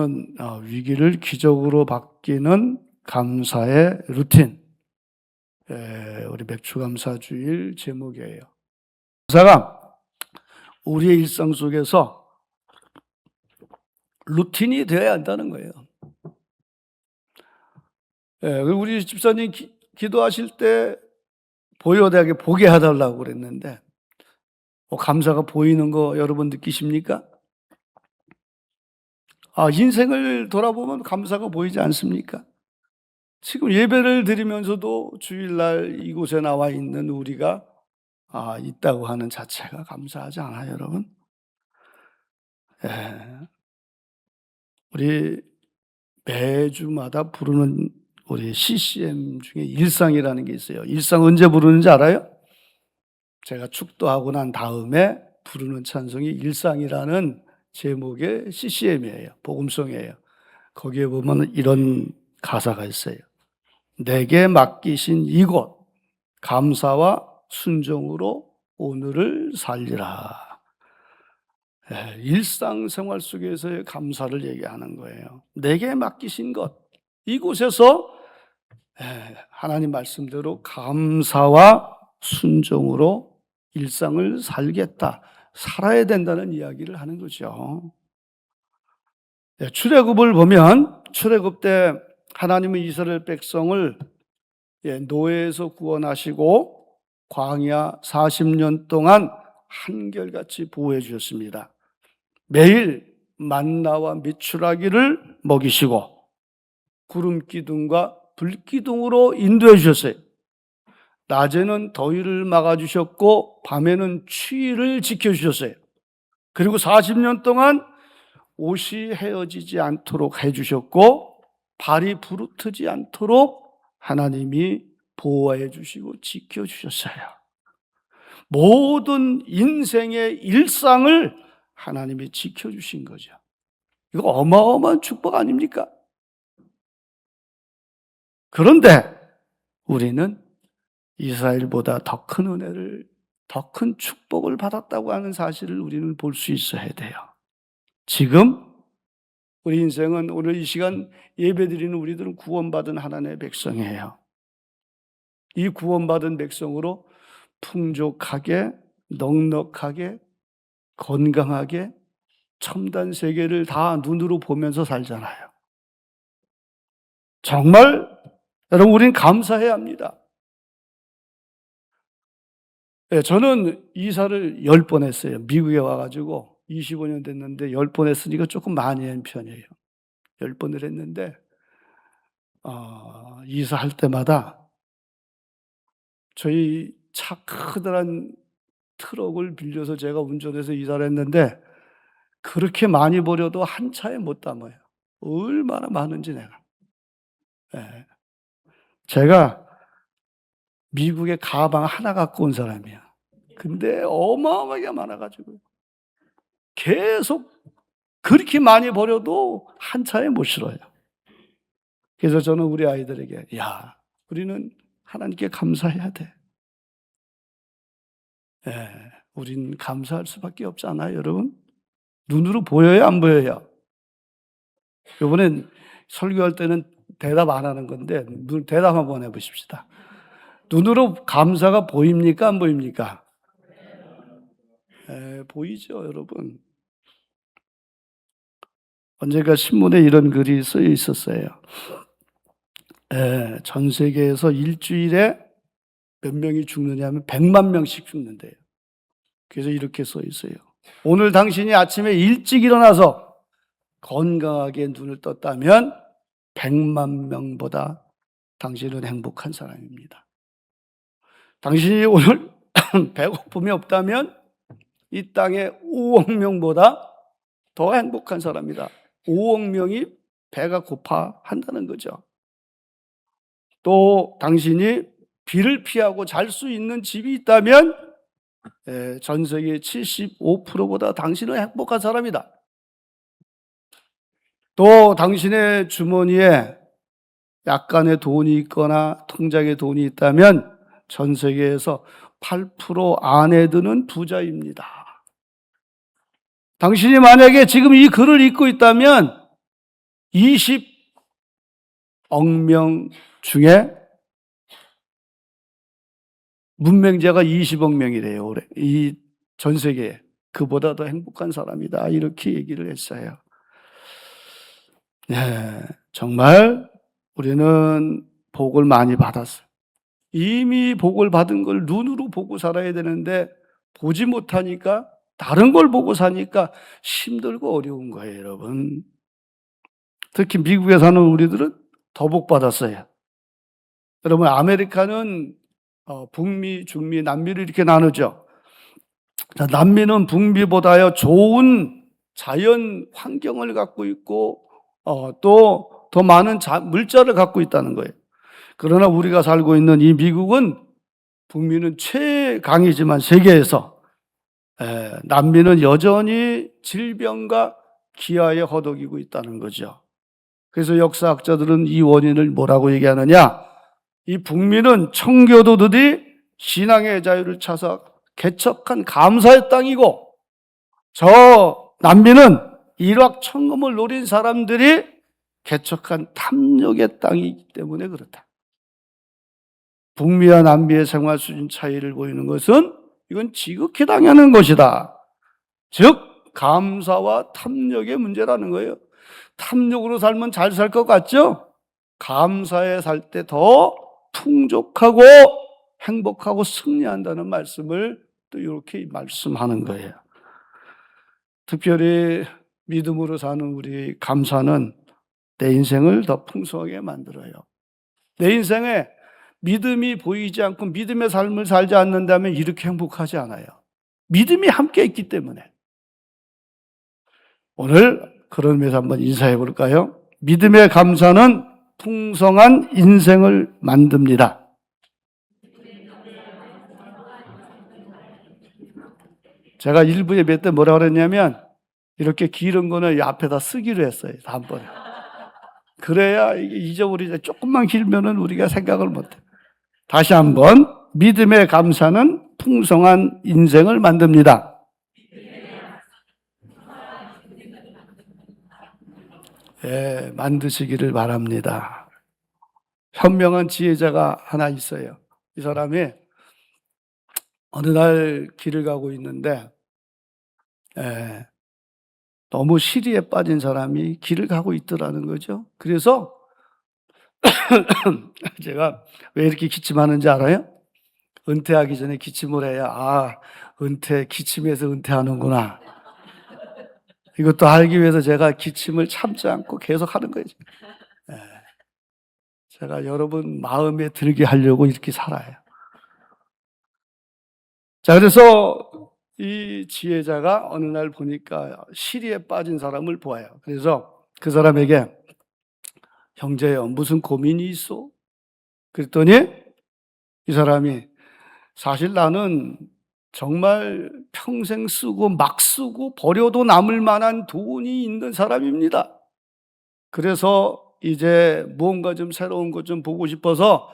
오늘은 위기를 기적으로 바뀌는 감사의 루틴, 우리 맥주감사주일 제목이에요. 감사가 우리의 일상 속에서 루틴이 되어야 한다는 거예요. 우리 집사님 기도하실 때 보여되게 보게 해달라고 그랬는데 감사가 보이는 거 여러분 느끼십니까? 인생을 돌아보면 감사가 보이지 않습니까? 지금 예배를 드리면서도 주일날 이곳에 나와 있는 우리가 있다고 하는 자체가 감사하지 않아요, 여러분? 우리 매주마다 부르는 우리 CCM 중에 일상이라는 게 있어요. 일상 언제 부르는지 알아요? 제가 축도하고 난 다음에 부르는 찬송이 일상이라는 제목의 CCM이에요. 복음송이에요. 거기에 보면 이런 가사가 있어요. 내게 맡기신 이곳 감사와 순종으로 오늘을 살리라. 일상생활 속에서의 감사를 얘기하는 거예요. 내게 맡기신 것 이곳에서 하나님 말씀대로 감사와 순종으로 일상을 살아야 된다는 이야기를 하는 거죠. 출애굽을 보면 출애굽 때 하나님은 이스라엘 백성을 노예에서 구원하시고 광야 40년 동안 한결같이 보호해 주셨습니다. 매일 만나와 메추라기를 먹이시고 구름 기둥과 불 기둥으로 인도해 주셨어요. 낮에는 더위를 막아주셨고 밤에는 추위를 지켜주셨어요. 그리고 40년 동안 옷이 헤어지지 않도록 해주셨고 발이 부르트지 않도록 하나님이 보호해 주시고 지켜주셨어요. 모든 인생의 일상을 하나님이 지켜주신 거죠. 이거 어마어마한 축복 아닙니까? 그런데 우리는 이스라엘보다 더 큰 은혜를, 더 큰 축복을 받았다고 하는 사실을 우리는 볼 수 있어야 돼요. 지금 우리 인생은 오늘 이 시간 예배드리는 우리들은 구원받은 하나님의 백성이에요. 이 구원받은 백성으로 풍족하게, 넉넉하게, 건강하게 첨단 세계를 다 눈으로 보면서 살잖아요. 정말 여러분 우리는 감사해야 합니다. 저는 이사를 10번 했어요. 미국에 와가지고 25년 됐는데 10번 했으니까 조금 많이 한 편이에요. 10번을 했는데 이사할 때마다 저희 차 크다란 트럭을 빌려서 제가 운전해서 이사를 했는데 그렇게 많이 버려도 한 차에 못 담아요. 얼마나 많은지 내가. 제가 미국에 가방 하나 갖고 온 사람이야. 근데 어마어마하게 많아가지고 계속 그렇게 많이 버려도 한 차에 못 실어요. 그래서 저는 우리 아이들에게 우리는 하나님께 감사해야 돼. 우린 감사할 수밖에 없지 않아요, 여러분? 눈으로 보여요, 안 보여요? 이번엔 설교할 때는 대답 안 하는 건데 대답 한번 해보십시다. 눈으로 감사가 보입니까, 안 보입니까? 보이죠, 여러분? 언젠가 신문에 이런 글이 쓰여 있었어요. 전 세계에서 일주일에 몇 명이 죽느냐 하면 100만 명씩 죽는데요. 그래서 이렇게 써 있어요. 오늘 당신이 아침에 일찍 일어나서 건강하게 눈을 떴다면 100만 명보다 당신은 행복한 사람입니다. 당신이 오늘 배고픔이 없다면 이 땅에 5억 명보다 더 행복한 사람이다. 5억 명이 배가 고파 한다는 거죠. 또 당신이 비를 피하고 잘 수 있는 집이 있다면 전 세계 75%보다 당신은 행복한 사람이다. 또 당신의 주머니에 약간의 돈이 있거나 통장에 돈이 있다면 전 세계에서 8% 안에 드는 부자입니다. 당신이 만약에 지금 이 글을 읽고 있다면 20억 명 중에 문맹자가 20억 명이래요, 올해. 이 전 세계에. 그보다 더 행복한 사람이다. 이렇게 얘기를 했어요. 네, 정말 우리는 복을 많이 받았어요. 이미 복을 받은 걸 눈으로 보고 살아야 되는데 보지 못하니까 다른 걸 보고 사니까 힘들고 어려운 거예요, 여러분. 특히 미국에 사는 우리들은 더 복 받았어요. 여러분, 아메리카는 북미, 중미, 남미를 이렇게 나누죠. 자, 남미는 북미보다요 좋은 자연 환경을 갖고 있고 또 더 많은 물자를 갖고 있다는 거예요. 그러나 우리가 살고 있는 이 미국은 북미는 최강이지만 세계에서 남미는 여전히 질병과 기아에 허덕이고 있다는 거죠. 그래서 역사학자들은 이 원인을 뭐라고 얘기하느냐? 이 북미는 청교도들이 신앙의 자유를 찾아 개척한 감사의 땅이고, 저 남미는 일확천금을 노린 사람들이 개척한 탐욕의 땅이기 때문에 그렇다. 북미와 남미의 생활 수준 차이를 보이는 것은 이건 지극히 당연한 것이다. 즉 감사와 탐욕의 문제라는 거예요. 탐욕으로 살면 잘 살 것 같죠? 감사에 살 때 더 풍족하고 행복하고 승리한다는 말씀을 또 이렇게 말씀하는 거예요. 특별히 믿음으로 사는 우리 감사는 내 인생을 더 풍성하게 만들어요. 내 인생에 믿음이 보이지 않고 믿음의 삶을 살지 않는다면 이렇게 행복하지 않아요. 믿음이 함께 있기 때문에. 오늘 그런 의미에서 한번 인사해 볼까요? 믿음의 감사는 풍성한 인생을 만듭니다. 제가 일부 예배 때 뭐라 그랬냐면 이렇게 길은 거는 앞에다 쓰기로 했어요. 다음번에. 그래야 이게 잊어버리지. 조금만 길면은 우리가 생각을 못해. 다시 한번 믿음의 감사는 풍성한 인생을 만듭니다. 예, 만드시기를 바랍니다. 현명한 지혜자가 하나 있어요. 이 사람이 어느 날 길을 가고 있는데 너무 시리에 빠진 사람이 길을 가고 있더라는 거죠. 그래서 제가 왜 이렇게 기침하는지 알아요? 은퇴하기 전에 기침을 해야 기침해서 은퇴하는구나. 이것도 알기 위해서 제가 기침을 참지 않고 계속 하는 거예요. 제가 여러분 마음에 들게 하려고 이렇게 살아요. 자, 그래서 이 지혜자가 어느 날 보니까 시리에 빠진 사람을 보아요. 그래서 그 사람에게 형제여, 무슨 고민이 있어? 그랬더니 이 사람이 사실 나는 정말 평생 쓰고 막 쓰고 버려도 남을 만한 돈이 있는 사람입니다. 그래서 이제 무언가 좀 새로운 것 좀 보고 싶어서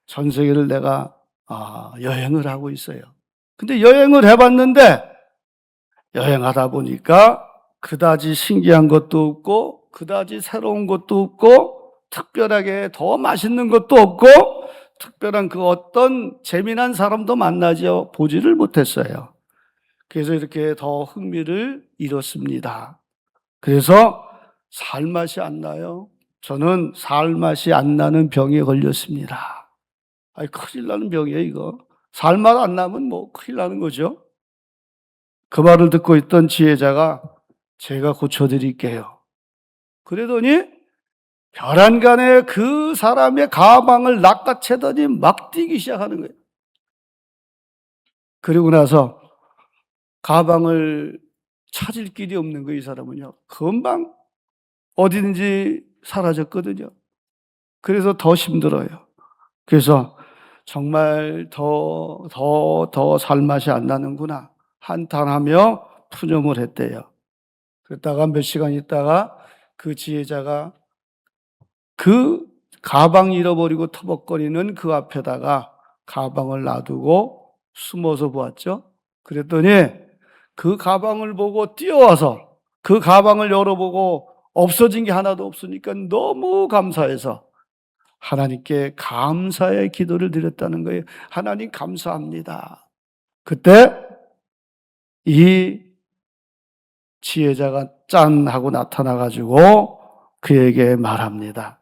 전 세계를 내가 여행을 하고 있어요. 근데 여행을 해봤는데 여행하다 보니까 그다지 신기한 것도 없고 그다지 새로운 것도 없고 특별하게 더 맛있는 것도 없고 특별한 그 어떤 재미난 사람도 보지를 못했어요. 그래서 이렇게 더 흥미를 잃었습니다. 그래서 살맛이 안 나요. 저는 살맛이 안 나는 병에 걸렸습니다. 큰일 나는 병이에요, 이거. 살맛 안 나면 뭐 큰일 나는 거죠. 그 말을 듣고 있던 지혜자가 제가 고쳐드릴게요. 그러더니 벼랑간에 그 사람의 가방을 낚아채더니 막 뛰기 시작하는 거예요. 그리고 나서 가방을 찾을 길이 없는 거예요, 이 사람은요. 금방 어디든지 사라졌거든요. 그래서 더 힘들어요. 그래서 정말 더 살맛이 안 나는구나 한탄하며 푸념을 했대요. 그러다가 몇 시간 있다가 그 지혜자가 그 가방 잃어버리고 터벅거리는 그 앞에다가 가방을 놔두고 숨어서 보았죠. 그랬더니 그 가방을 보고 뛰어와서 그 가방을 열어보고 없어진 게 하나도 없으니까 너무 감사해서 하나님께 감사의 기도를 드렸다는 거예요. 하나님 감사합니다. 그때 이 지혜자가 짠 하고 나타나가지고 그에게 말합니다.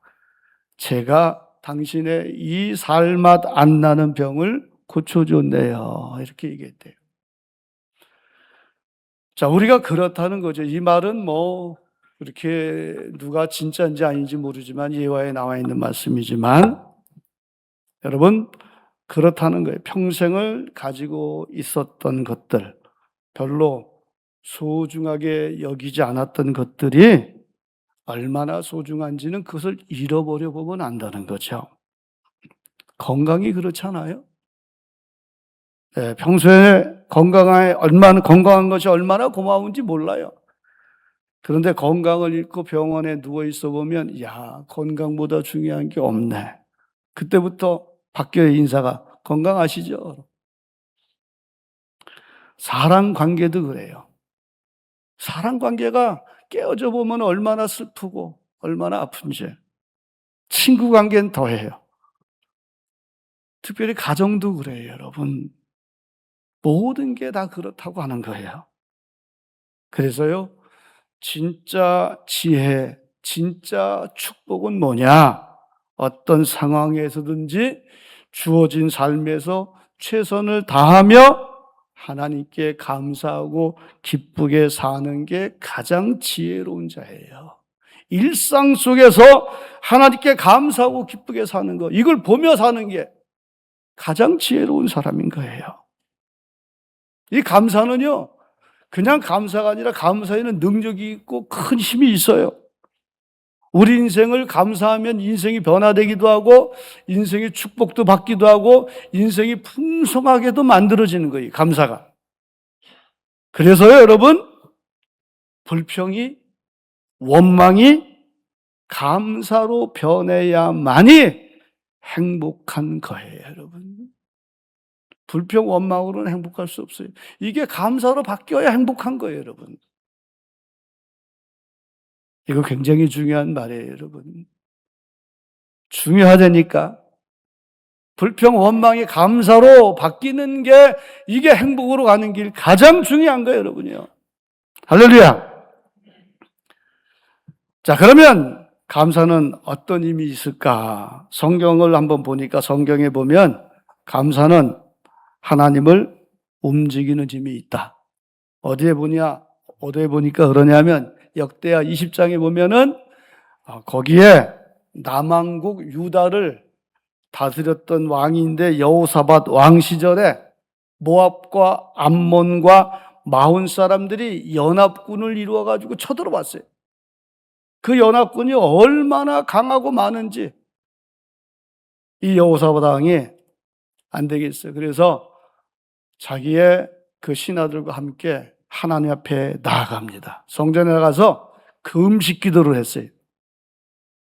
제가 당신의 이 살맛 안 나는 병을 고쳐줬네요. 이렇게 얘기했대요. 자, 우리가 그렇다는 거죠. 이 말은 뭐 그렇게 누가 진짜인지 아닌지 모르지만 예화에 나와 있는 말씀이지만 여러분 그렇다는 거예요. 평생을 가지고 있었던 것들, 별로 소중하게 여기지 않았던 것들이 얼마나 소중한지는 그것을 잃어버려 보면 안다는 거죠. 건강이 그렇잖아요. 네, 평소에 건강한 것이 얼마나 고마운지 몰라요. 그런데 건강을 잃고 병원에 누워 있어 보면, 야, 건강보다 중요한 게 없네. 그때부터 바뀌어요, 인사가. 건강하시죠? 사랑 관계도 그래요. 사랑 관계가 깨어져 보면 얼마나 슬프고 얼마나 아픈지. 친구 관계는 더해요. 특별히 가정도 그래요, 여러분. 모든 게 다 그렇다고 하는 거예요. 그래서요, 진짜 지혜, 진짜 축복은 뭐냐? 어떤 상황에서든지 주어진 삶에서 최선을 다하며 하나님께 감사하고 기쁘게 사는 게 가장 지혜로운 자예요. 일상 속에서 하나님께 감사하고 기쁘게 사는 거, 이걸 보며 사는 게 가장 지혜로운 사람인 거예요. 이 감사는요, 그냥 감사가 아니라 감사에는 능력이 있고 큰 힘이 있어요. 우리 인생을 감사하면 인생이 변화되기도 하고 인생의 축복도 받기도 하고 인생이 풍성하게도 만들어지는 거예요, 감사가. 그래서요, 여러분, 불평이, 원망이 감사로 변해야만이 행복한 거예요, 여러분. 불평, 원망으로는 행복할 수 없어요. 이게 감사로 바뀌어야 행복한 거예요, 여러분. 이거 굉장히 중요한 말이에요, 여러분. 중요하다니까. 불평, 원망이 감사로 바뀌는 게 이게 행복으로 가는 길 가장 중요한 거예요, 여러분이요. 할렐루야. 자, 그러면 감사는 어떤 힘이 있을까? 성경을 한번 보니까 성경에 보면 감사는 하나님을 움직이는 힘이 있다. 어디에 보니까 그러냐면 역대하 20장에 보면은 거기에 남왕국 유다를 다스렸던 왕인데 여호사밧 왕 시절에 모압과 암몬과 마온 사람들이 연합군을 이루어 가지고 쳐들어왔어요. 그 연합군이 얼마나 강하고 많은지 이 여호사밧 왕이 안 되겠어요. 그래서 자기의 그 신하들과 함께 하나님 앞에 나아갑니다. 성전에 나가서 금식 기도를 했어요.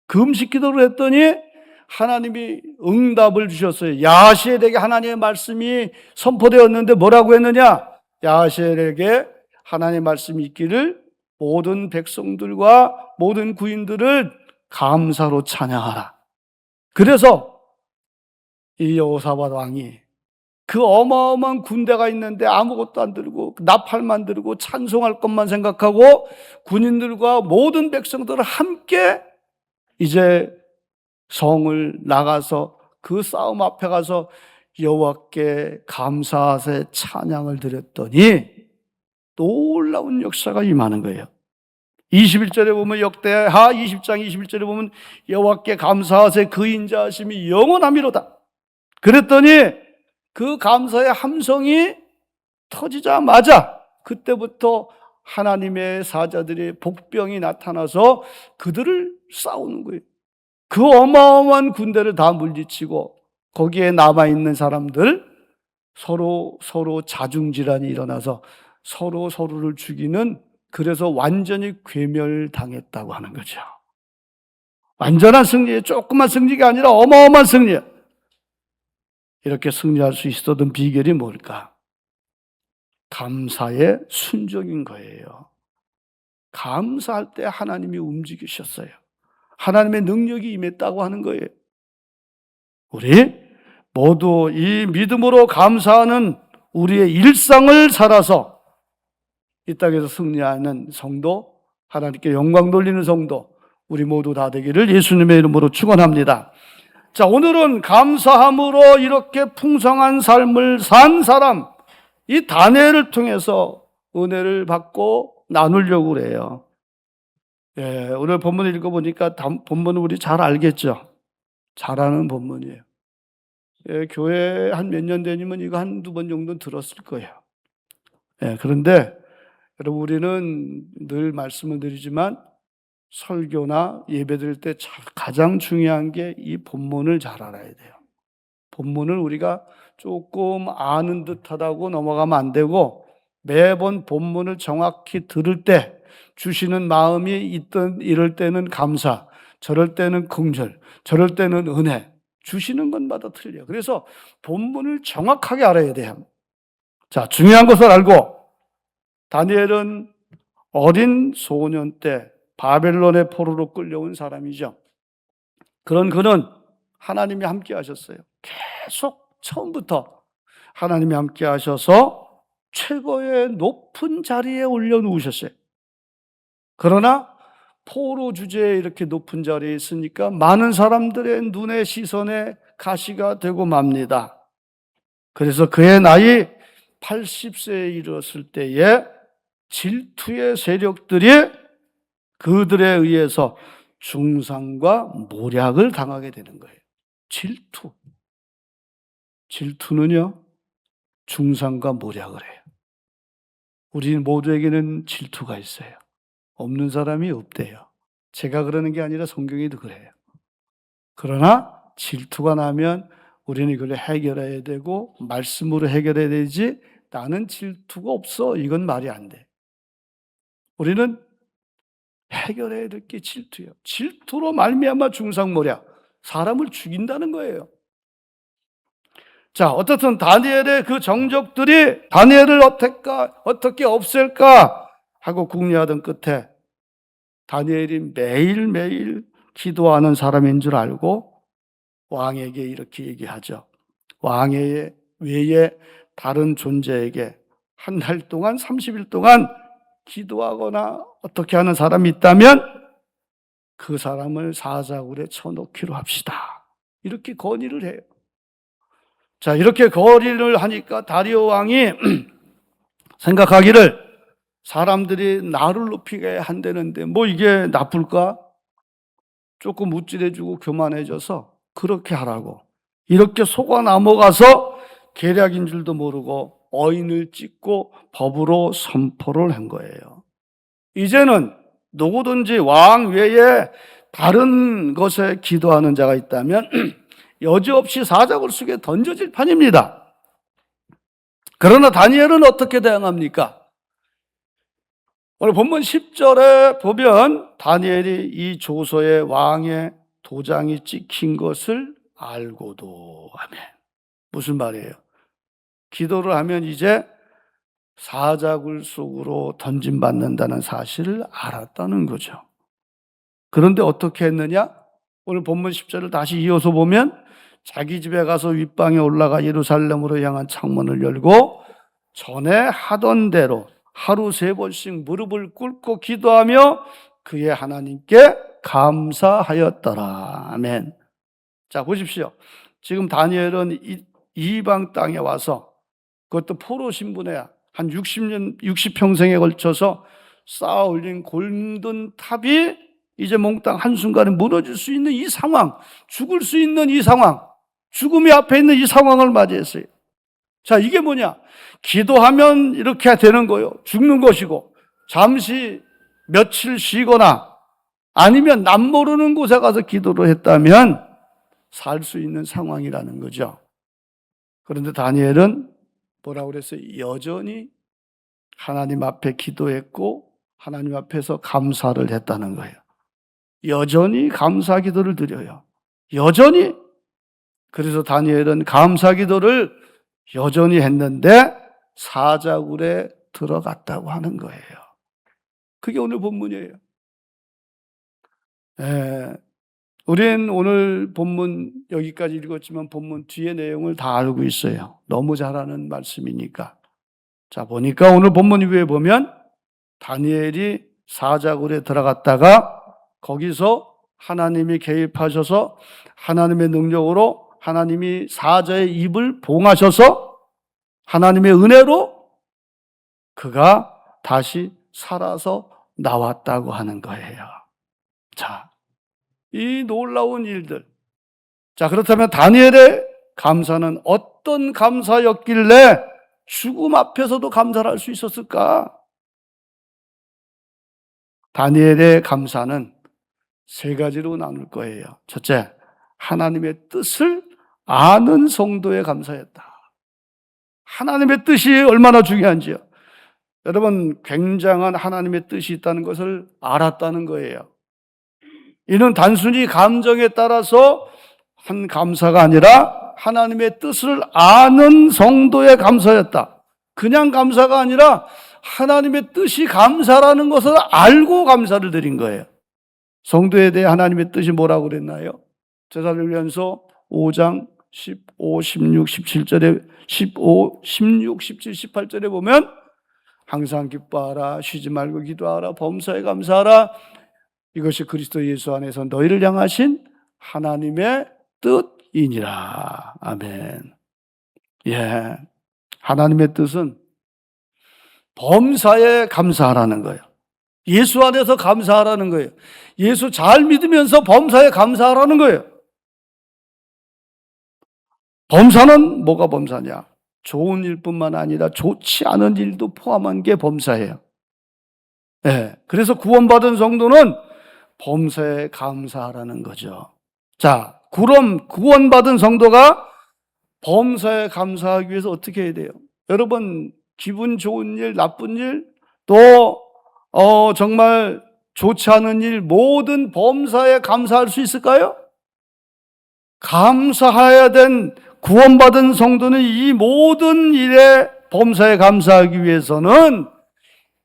금식 기도를 했더니 하나님이 응답을 주셨어요. 야하시엘에게 하나님의 말씀이 선포되었는데 뭐라고 했느냐? 야하시엘에게 하나님의 말씀이 있기를 모든 백성들과 모든 구인들을 감사로 찬양하라. 그래서 이 여호사밧 왕이 그 어마어마한 군대가 있는데 아무것도 안 들고 나팔만 들고 찬송할 것만 생각하고 군인들과 모든 백성들을 함께 이제 성을 나가서 그 싸움 앞에 가서 여호와께 감사하세 찬양을 드렸더니 놀라운 역사가 임하는 거예요. 21절에 보면 역대하 20장 21절에 보면 여호와께 감사하세 그 인자하심이 영원하미로다. 그랬더니 그 감사의 함성이 터지자마자 그때부터 하나님의 사자들의 복병이 나타나서 그들을 싸우는 거예요. 그 어마어마한 군대를 다 물리치고 거기에 남아있는 사람들 서로 자중질환이 일어나서 서로를 죽이는, 그래서 완전히 괴멸당했다고 하는 거죠. 완전한 승리, 조그만 승리가 아니라 어마어마한 승리. 이렇게 승리할 수 있었던 비결이 뭘까? 감사의 순종인 거예요. 감사할 때 하나님이 움직이셨어요. 하나님의 능력이 임했다고 하는 거예요. 우리 모두 이 믿음으로 감사하는 우리의 일상을 살아서 이 땅에서 승리하는 성도, 하나님께 영광 돌리는 성도, 우리 모두 다 되기를 예수님의 이름으로 축원합니다. 자, 오늘은 감사함으로 이렇게 풍성한 삶을 산 사람, 이 다니엘을 통해서 은혜를 받고 나누려고 그래요. 예, 오늘 본문을 읽어보니까 본문은 우리 잘 알겠죠? 잘 아는 본문이에요. 예, 교회 한 몇 년 되면 이거 한두 번 정도는 들었을 거예요. 예, 그런데 여러분, 우리는 늘 말씀을 드리지만 설교나 예배 드릴 때 가장 중요한 게 이 본문을 잘 알아야 돼요. 본문을 우리가 조금 아는 듯하다고 넘어가면 안 되고, 매번 본문을 정확히 들을 때 주시는 마음이 있던 이럴 때는 감사, 저럴 때는 긍휼, 저럴 때는 은혜, 주시는 것마다 틀려요. 그래서 본문을 정확하게 알아야 돼요. 자, 중요한 것을 알고, 다니엘은 어린 소년 때 바벨론의 포로로 끌려온 사람이죠. 그런 그는 하나님이 함께 하셨어요. 계속 처음부터 하나님이 함께 하셔서 최고의 높은 자리에 올려놓으셨어요. 그러나 포로 주제에 이렇게 높은 자리에 있으니까 많은 사람들의 눈의 시선에 가시가 되고 맙니다. 그래서 그의 나이 80세에 이르렀을 때에 질투의 세력들이 그들에 의해서 중상과 모략을 당하게 되는 거예요. 질투. 질투는요, 중상과 모략을 해요. 우리 모두에게는 질투가 있어요. 없는 사람이 없대요. 제가 그러는 게 아니라 성경에도 그래요. 그러나 질투가 나면 우리는 이걸 해결해야 되고 말씀으로 해결해야 되지, 나는 질투가 없어, 이건 말이 안 돼. 우리는 해결해야 될 게 질투예요. 질투로 말미암아 중상모략, 사람을 죽인다는 거예요. 자, 어떻든 다니엘의 그 정적들이 다니엘을 어떻게 없앨까 하고 궁리하던 끝에 다니엘이 매일매일 기도하는 사람인 줄 알고 왕에게 이렇게 얘기하죠. 왕의 외에 다른 존재에게 한 달 동안, 30일 동안 기도하거나 어떻게 하는 사람이 있다면 그 사람을 사자굴에 쳐놓기로 합시다. 이렇게 건의를 해요. 자, 이렇게 건의를 하니까 다리오 왕이 생각하기를 사람들이 나를 높이게 한다는데 뭐 이게 나쁠까? 조금 우쭐해주고 교만해져서 그렇게 하라고. 이렇게 속아 넘어가서 계략인 줄도 모르고 어인을 찍고 법으로 선포를 한 거예요. 이제는 누구든지 왕 외에 다른 것에 기도하는 자가 있다면 여지없이 사자굴 속에 던져질 판입니다. 그러나 다니엘은 어떻게 대응합니까? 오늘 본문 10절에 보면 다니엘이 이 조서에 왕의 도장이 찍힌 것을 알고도 하면, 무슨 말이에요? 기도를 하면 이제 사자굴 속으로 던짐받는다는 사실을 알았다는 거죠. 그런데 어떻게 했느냐? 오늘 본문 10절을 다시 이어서 보면 자기 집에 가서 윗방에 올라가 예루살렘으로 향한 창문을 열고 전에 하던 대로 하루 3번씩 무릎을 꿇고 기도하며 그의 하나님께 감사하였더라. 아멘. 자, 보십시오. 지금 다니엘은 이방 땅에 와서, 그것도 포로 신분에 한 60평생에 걸쳐서 쌓아 올린 골든 탑이 이제 몽땅 한순간에 무너질 수 있는 이 상황, 죽을 수 있는 이 상황, 죽음이 앞에 있는 이 상황을 맞이했어요. 자, 이게 뭐냐? 기도하면 이렇게 되는 거예요. 죽는 것이고, 잠시 며칠 쉬거나 아니면 남 모르는 곳에 가서 기도를 했다면 살 수 있는 상황이라는 거죠. 그런데 다니엘은 뭐라고 그랬어요? 여전히 하나님 앞에 기도했고 하나님 앞에서 감사를 했다는 거예요. 여전히 감사 기도를 드려요. 여전히. 그래서 다니엘은 감사 기도를 여전히 했는데 사자굴에 들어갔다고 하는 거예요. 그게 오늘 본문이에요. 예. 우린 오늘 본문 여기까지 읽었지만 본문 뒤의 내용을 다 알고 있어요. 너무 잘 아는 말씀이니까. 자, 보니까 오늘 본문 위에 보면 다니엘이 사자굴에 들어갔다가 거기서 하나님이 개입하셔서 하나님의 능력으로 하나님이 사자의 입을 봉하셔서 하나님의 은혜로 그가 다시 살아서 나왔다고 하는 거예요. 자, 이 놀라운 일들. 자, 그렇다면 다니엘의 감사는 어떤 감사였길래 죽음 앞에서도 감사를 할 수 있었을까? 다니엘의 감사는 세 가지로 나눌 거예요. 첫째, 하나님의 뜻을 아는 성도의 감사였다. 하나님의 뜻이 얼마나 중요한지요. 여러분, 굉장한 하나님의 뜻이 있다는 것을 알았다는 거예요. 이는 단순히 감정에 따라서 한 감사가 아니라 하나님의 뜻을 아는 성도의 감사였다. 그냥 감사가 아니라 하나님의 뜻이 감사라는 것을 알고 감사를 드린 거예요. 성도에 대해 하나님의 뜻이 뭐라고 그랬나요? 데살로니가서 5장 15, 16, 17절에 15, 16, 17, 18절에 보면 항상 기뻐하라, 쉬지 말고 기도하라, 범사에 감사하라. 이것이 그리스도 예수 안에서 너희를 향하신 하나님의 뜻이니라. 아멘. 예. 하나님의 뜻은 범사에 감사하라는 거예요. 예수 안에서 감사하라는 거예요. 예수 잘 믿으면서 범사에 감사하라는 거예요. 범사는 뭐가 범사냐? 좋은 일뿐만 아니라 좋지 않은 일도 포함한 게 범사예요. 예. 그래서 구원받은 성도는 범사에 감사하라는 거죠. 자, 그럼 구원받은 성도가 범사에 감사하기 위해서 어떻게 해야 돼요? 여러분, 기분 좋은 일, 나쁜 일, 또 정말 좋지 않은 일, 모든 범사에 감사할 수 있을까요? 감사해야 된 구원받은 성도는 이 모든 일에 범사에 감사하기 위해서는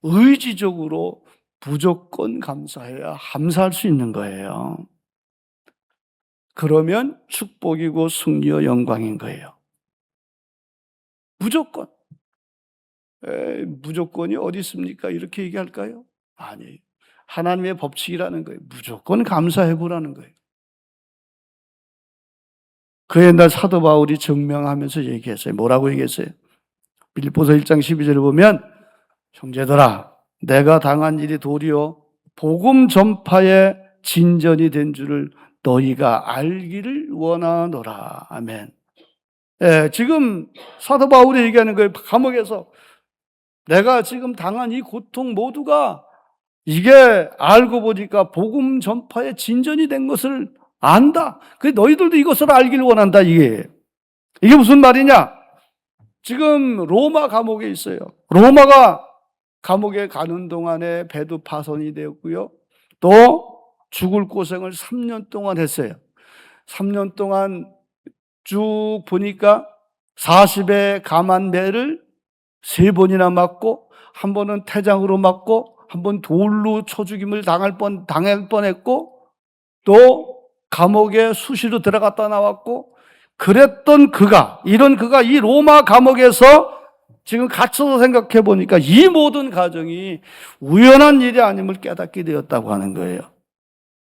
의지적으로 무조건 감사해야 감사할 수 있는 거예요. 그러면 축복이고 승리와 영광인 거예요. 무조건. 무조건이 어디 있습니까? 이렇게 얘기할까요? 아니에요. 하나님의 법칙이라는 거예요. 무조건 감사해보라는 거예요. 그 옛날 사도 바울이 증명하면서 얘기했어요. 뭐라고 얘기했어요? 빌립보서 1장 12절을 보면 형제들아, 내가 당한 일이 도리어 복음 전파의 진전이 된 줄을 너희가 알기를 원하노라. 아멘. 예, 지금 사도 바울이 얘기하는 거예요. 감옥에서 내가 지금 당한 이 고통 모두가 이게 알고 보니까 복음 전파의 진전이 된 것을 안다. 그래서 너희들도 이것을 알기를 원한다. 이게 무슨 말이냐? 지금 로마 감옥에 있어요. 로마가 감옥에 가는 동안에 배도 파손이 되었고요. 또 죽을 고생을 3년 동안 했어요. 3년 동안 쭉 보니까 40의 감한 매를 3번이나 맞고, 한 번은 태장으로 맞고, 한 번 돌로 쳐 죽임을 당할 뻔했고, 또 감옥에 수시로 들어갔다 나왔고, 그랬던 이런 그가 이 로마 감옥에서 지금 갇혀서 생각해 보니까 이 모든 과정이 우연한 일이 아님을 깨닫게 되었다고 하는 거예요.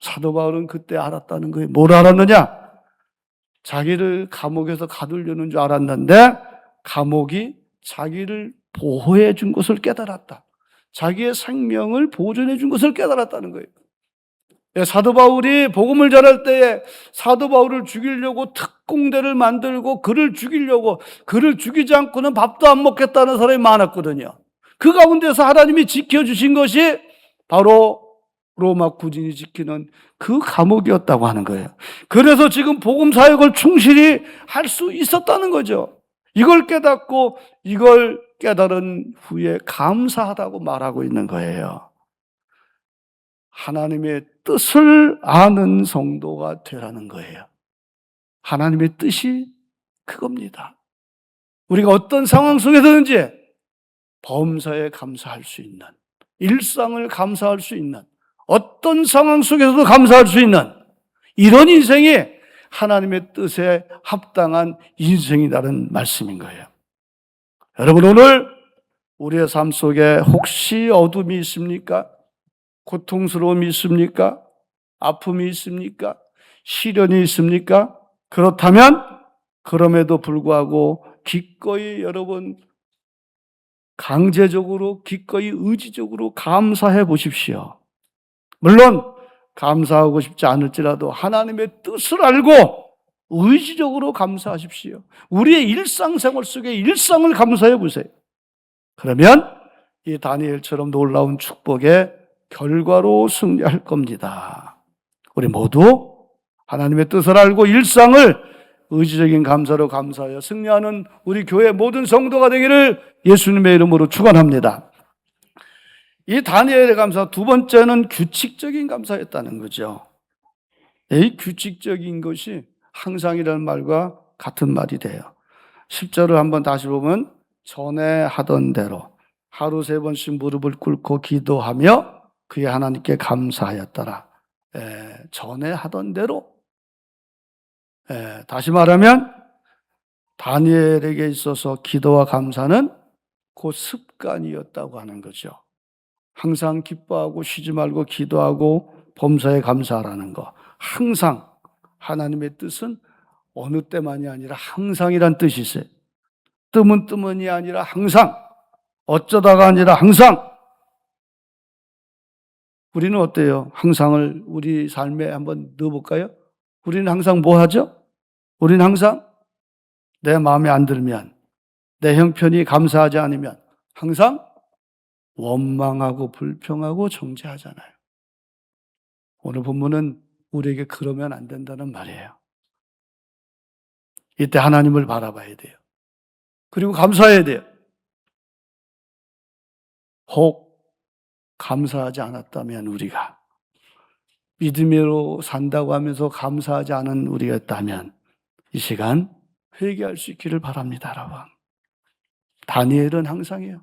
사도 바울은 그때 알았다는 거예요. 뭘 알았느냐? 자기를 감옥에서 가두려는 줄 알았는데 감옥이 자기를 보호해 준 것을 깨달았다. 자기의 생명을 보존해 준 것을 깨달았다는 거예요. 사도 바울이 복음을 전할 때에 사도 바울을 죽이려고 특공대를 만들고 그를 죽이지 않고는 밥도 안 먹겠다는 사람이 많았거든요. 그 가운데서 하나님이 지켜주신 것이 바로 로마 군인이 지키는 그 감옥이었다고 하는 거예요. 그래서 지금 복음 사역을 충실히 할 수 있었다는 거죠. 이걸 깨닫고 이걸 깨달은 후에 감사하다고 말하고 있는 거예요. 하나님의 뜻을 아는 성도가 되라는 거예요. 하나님의 뜻이 그겁니다. 우리가 어떤 상황 속에서든지 범사에 감사할 수 있는, 일상을 감사할 수 있는, 어떤 상황 속에서도 감사할 수 있는 이런 인생이 하나님의 뜻에 합당한 인생이라는 말씀인 거예요. 여러분, 오늘 우리의 삶 속에 혹시 어둠이 있습니까? 고통스러움이 있습니까? 아픔이 있습니까? 시련이 있습니까? 그렇다면 그럼에도 불구하고 기꺼이 여러분 강제적으로 기꺼이 의지적으로 감사해 보십시오. 물론 감사하고 싶지 않을지라도 하나님의 뜻을 알고 의지적으로 감사하십시오. 우리의 일상생활 속에 일상을 감사해 보세요. 그러면 이 다니엘처럼 놀라운 축복의 결과로 승리할 겁니다. 우리 모두 하나님의 뜻을 알고 일상을 의지적인 감사로 감사하여 승리하는 우리 교회 모든 성도가 되기를 예수님의 이름으로 축원합니다. 이 다니엘의 감사 두 번째는 규칙적인 감사였다는 거죠. 이 규칙적인 것이 항상이라는 말과 같은 말이 돼요. 10절을 한번 다시 보면 전에 하던 대로 하루 3번씩 무릎을 꿇고 기도하며 그의 하나님께 감사하였더라. 전에 하던 대로. 다시 말하면 다니엘에게 있어서 기도와 감사는 곧 습관이었다고 하는 거죠. 항상 기뻐하고 쉬지 말고 기도하고 범사에 감사하라는 거. 항상 하나님의 뜻은 어느 때만이 아니라 항상이란 뜻이 있어요. 뜨문뜨문이 아니라 항상, 어쩌다가 아니라 항상. 우리는 어때요? 항상을 우리 삶에 한번 넣어볼까요? 우리는 항상 뭐 하죠? 우리는 항상 내 마음에 안 들면, 내 형편이 감사하지 않으면 항상 원망하고 불평하고 정죄하잖아요. 오늘 본문은 우리에게 그러면 안 된다는 말이에요. 이때 하나님을 바라봐야 돼요. 그리고 감사해야 돼요. 혹 감사하지 않았다면 우리가 믿음으로 산다고 하면서 감사하지 않은 우리가 있다면 이 시간 회개할 수 있기를 바랍니다, 여러분. 다니엘은 항상이에요.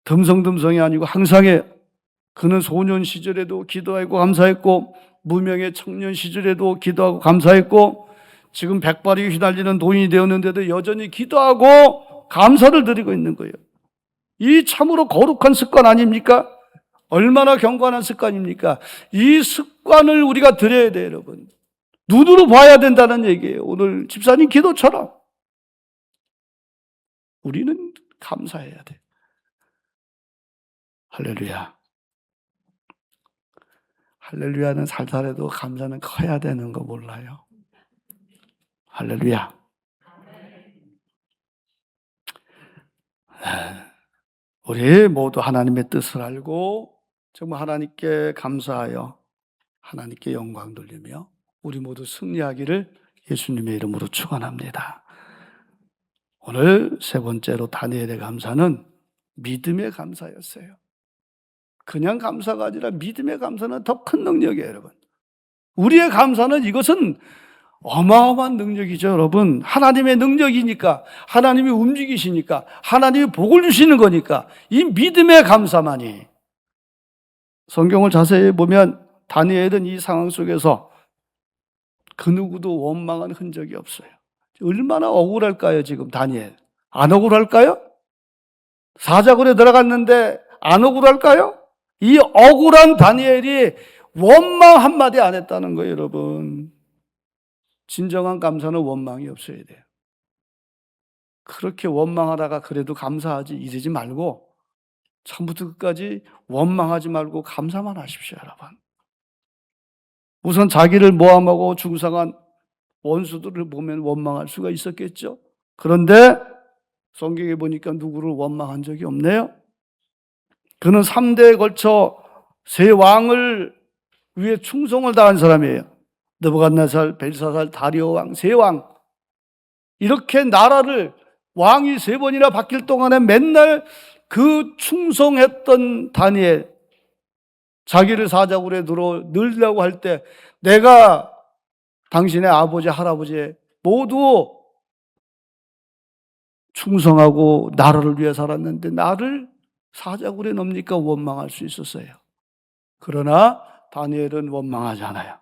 듬성듬성이 아니고 항상이에요. 그는 소년 시절에도 기도하고 감사했고 무명의 청년 시절에도 기도하고 감사했고 지금 백발이 휘날리는 노인이 되었는데도 여전히 기도하고 감사를 드리고 있는 거예요. 이 참으로 거룩한 습관 아닙니까? 얼마나 경건한 습관입니까? 이 습관을 우리가 드려야 돼요, 여러분. 눈으로 봐야 된다는 얘기예요. 오늘 집사님 기도처럼 우리는 감사해야 돼. 할렐루야. 할렐루야는 살살해도 감사는 커야 되는 거 몰라요? 할렐루야. 우리 모두 하나님의 뜻을 알고 정말 하나님께 감사하여 하나님께 영광 돌리며 우리 모두 승리하기를 예수님의 이름으로 축원합니다. 오늘 세 번째로 다니엘의 감사는 믿음의 감사였어요. 그냥 감사가 아니라 믿음의 감사는 더 큰 능력이에요, 여러분. 우리의 감사는 이것은 어마어마한 능력이죠, 여러분. 하나님의 능력이니까, 하나님이 움직이시니까, 하나님이 복을 주시는 거니까 이 믿음의 감사만이. 성경을 자세히 보면 다니엘은 이 상황 속에서 그 누구도 원망한 흔적이 없어요. 얼마나 억울할까요, 지금 다니엘? 안 억울할까요? 사자굴에 들어갔는데 안 억울할까요? 이 억울한 다니엘이 원망 한마디 안 했다는 거예요, 여러분. 진정한 감사는 원망이 없어야 돼요. 그렇게 원망하다가 그래도 감사하지 이러지 말고 처음부터 끝까지 원망하지 말고 감사만 하십시오, 여러분. 우선 자기를 모함하고 중상한 원수들을 보면 원망할 수가 있었겠죠. 그런데 성경에 보니까 누구를 원망한 적이 없네요. 그는 3대에 걸쳐 세 왕을 위해 충성을 다한 사람이에요. 느부갓네살, 벨사살, 다리오 왕, 세 왕. 이렇게 나라를 왕이 3번이나 바뀔 동안에 맨날 그 충성했던 다니엘, 자기를 사자굴에 넣으려고 할 때 내가 당신의 아버지, 할아버지 모두 충성하고 나라를 위해 살았는데 나를 사자굴에 넣으니까 원망할 수 있었어요. 그러나 다니엘은 원망하지 않아요.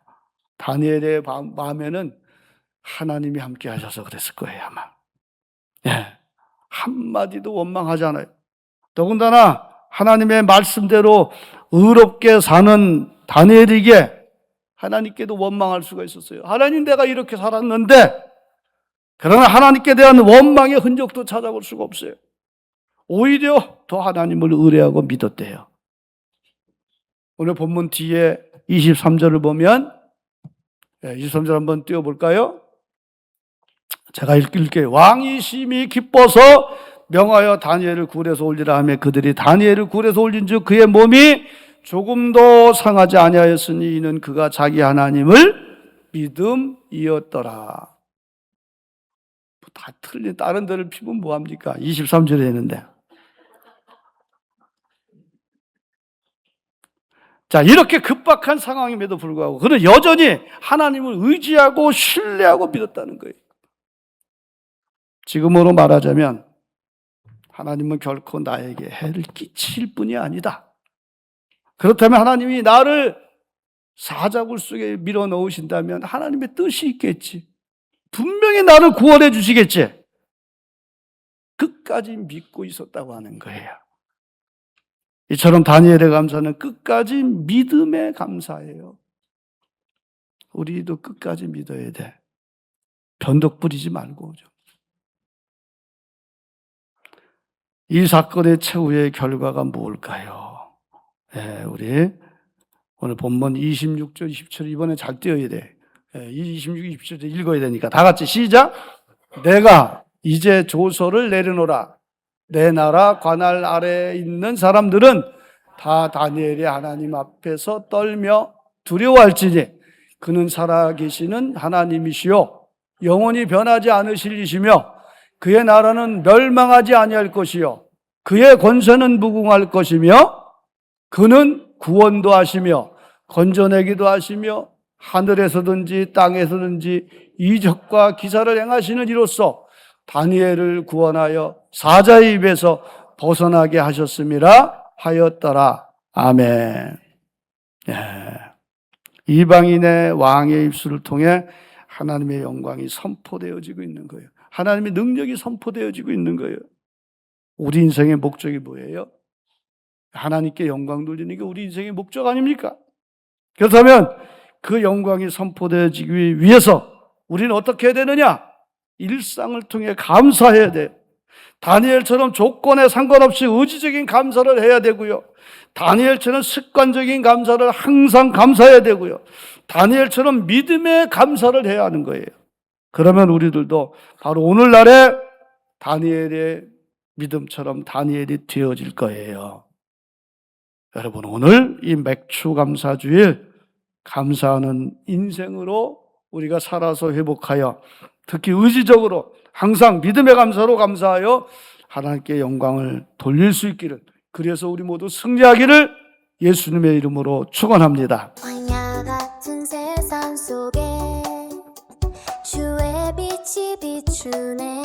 다니엘의 마음에는 하나님이 함께 하셔서 그랬을 거예요, 아마. 예, 한마디도 원망하지 않아요. 더군다나 하나님의 말씀대로 의롭게 사는 다니엘에게 하나님께도 원망할 수가 있었어요. 하나님, 내가 이렇게 살았는데, 그러나 하나님께 대한 원망의 흔적도 찾아볼 수가 없어요. 오히려 더 하나님을 의뢰하고 믿었대요. 오늘 본문 뒤에 23절을 보면, 23절 한번 띄워볼까요? 제가 읽을게요. 왕이 심히 기뻐서 명하여 다니엘을 굴에서 올리라 하며 그들이 다니엘을 굴에서 올린즉 그의 몸이 조금도 상하지 아니하였으니 이는 그가 자기 하나님을 믿음이었더라. 다 틀린 다른 데를 피면 뭐합니까? 23절에 있는데. 자, 이렇게 급박한 상황임에도 불구하고 그는 여전히 하나님을 의지하고 신뢰하고 믿었다는 거예요. 지금으로 말하자면 하나님은 결코 나에게 해를 끼칠 뿐이 아니다. 그렇다면 하나님이 나를 사자굴 속에 밀어넣으신다면 하나님의 뜻이 있겠지. 분명히 나를 구원해 주시겠지. 끝까지 믿고 있었다고 하는 거예요. 이처럼 다니엘의 감사는 끝까지 믿음의 감사예요. 우리도 끝까지 믿어야 돼. 변덕 부리지 말고. 이 사건의 최후의 결과가 무엇일까요? 우리 오늘 본문 26절, 27절 이번에 잘 띄어야 돼. 26, 27절 읽어야 되니까 다 같이 시작. 내가 이제 조서를 내려놓으라. 내 나라 관할 아래에 있는 사람들은 다 다니엘의 하나님 앞에서 떨며 두려워할지니 그는 살아계시는 하나님이시요 영원히 변하지 않으실 이시며 그의 나라는 멸망하지 아니할 것이요 그의 권세는 무궁할 것이며 그는 구원도 하시며 건져내기도 하시며 하늘에서든지 땅에서든지 이적과 기사를 행하시는 이로써 다니엘을 구원하여 사자의 입에서 벗어나게 하셨음이라 하였더라. 아멘. 이방인의 왕의 입술을 통해 하나님의 영광이 선포되어지고 있는 거예요. 하나님의 능력이 선포되어지고 있는 거예요. 우리 인생의 목적이 뭐예요? 하나님께 영광 돌리는 게 우리 인생의 목적 아닙니까? 그렇다면 그 영광이 선포되어지기 위해서 우리는 어떻게 해야 되느냐? 일상을 통해 감사해야 돼요. 다니엘처럼 조건에 상관없이 의지적인 감사를 해야 되고요. 다니엘처럼 습관적인 감사를 항상 감사해야 되고요. 다니엘처럼 믿음의 감사를 해야 하는 거예요. 그러면 우리들도 바로 오늘날의 다니엘의 믿음처럼 다니엘이 되어질 거예요. 여러분, 오늘 이 맥주 감사주일 감사하는 인생으로 우리가 살아서 회복하여 특히 의지적으로 항상 믿음의 감사로 감사하여 하나님께 영광을 돌릴 수 있기를, 그래서 우리 모두 승리하기를 예수님의 이름으로 축원합니다. 광야 같은 세상 속에 주의 빛이 비추네.